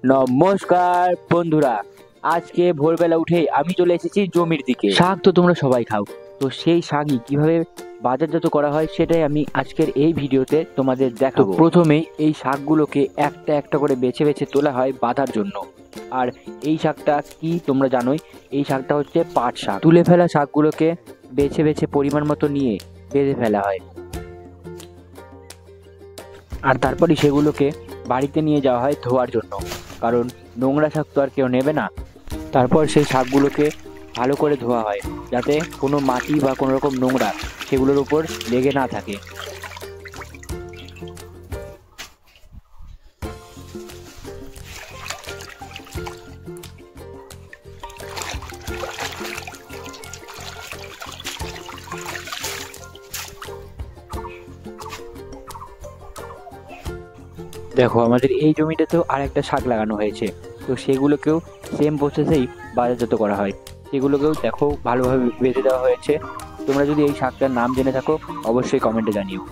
নমস্কার বন্ধুরা, আজকে ভোরবেলা উঠে আমি চলে এসেছি জমির দিকে। শাক তো তোমরা সবাই খাও, তো সেই শাকই কিভাবে বাজারজাত করা হয় সেটাই আমি আজকের এই ভিডিওতে তোমাদের দেখাবো। প্রথমেই এই শাকগুলোকে একটা একটা করে বেছে বেছে তোলা হয় বাঁধার জন্য। আর এই শাকটা কি তোমরা জানোই, এই শাকটা হচ্ছে পাট শাক। তুলে ফেলা শাকগুলোকে বেছে বেছে পরিমাণ মতো নিয়ে বেঁধে ফেলা হয়, আর তারপরই সেগুলোকে বাড়িতে নিয়ে যাওয়া হয় ধোয়ার জন্য, কারণ নোংরা শাক তো আর কেউ নেবে না। তারপর সেই শাকগুলোকে ভালো করে ধোয়া হয়, যাতে কোনো মাটি বা কোনো রকম নোংরা সেগুলোর উপর লেগে না থাকে। দেখো, আমাদের এই জমিটাতেও আর একটা শাক লাগানো হয়েছে, তো সেগুলোকেও সেম প্রসেসেই বাজারজাত করা হয়। সেগুলোকেও দেখো ভালোভাবে বেঁধে দেওয়া হয়েছে। তোমরা যদি এই শাকটার নাম জেনে থাকো অবশ্যই কমেন্টে জানিও।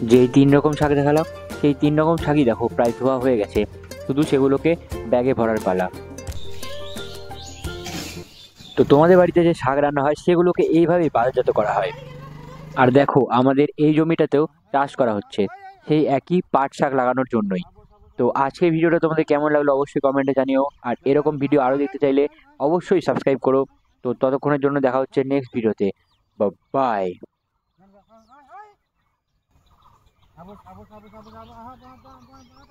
যেই ৩ রকম শাক দেখালাম, সেই ৩ রকম শাকই দেখো প্রায় ধোয়া হয়ে গেছে, শুধু সেগুলোকে ব্যাগে ভরার পালা। তো তোমাদের বাড়িতে যে শাক রান্না হয় সেগুলোকে এইভাবেই বাজারজাত করা হয়। আর দেখো, আমাদের এই জমিটাতেও চাষ করা হচ্ছে সেই একই পাট শাক লাগানোর জন্যই। তো আজকের ভিডিওটা তোমাদের কেমন লাগলো অবশ্যই কমেন্টে জানিও, আর এরকম ভিডিও আরও দেখতে চাইলে অবশ্যই সাবস্ক্রাইব করো। তো ততক্ষণের জন্য দেখা হচ্ছে নেক্সট ভিডিওতে। বাই।